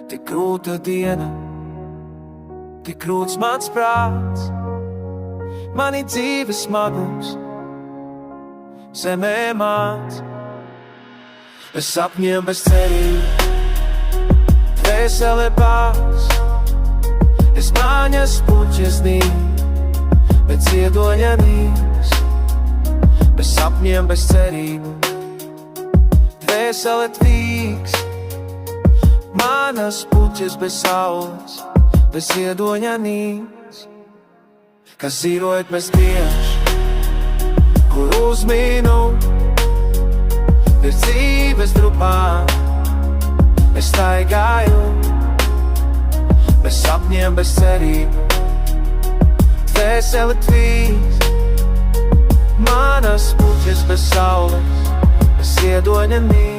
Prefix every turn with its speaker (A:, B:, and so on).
A: Tik grūta diena, tik grūts mans prāts, mani dzīves smagums zemē māc. Bez sapņiem, bez cerību, dvēsele bāz, es māņas puķes nīt, bet ziedoņa nīs. Bez sapņiem, bez cerību, dvēsele tvīks, manas puķes bez saules, bez ziedoņa nīs. Kas dzīvojot bez Dieva, kur uzmīnu, ir dzīves drupā, es staigāju, bez sapņiem, bez cerību, dvēsele tvīks, manas puķes bez saules, bez ziedoņa nīs.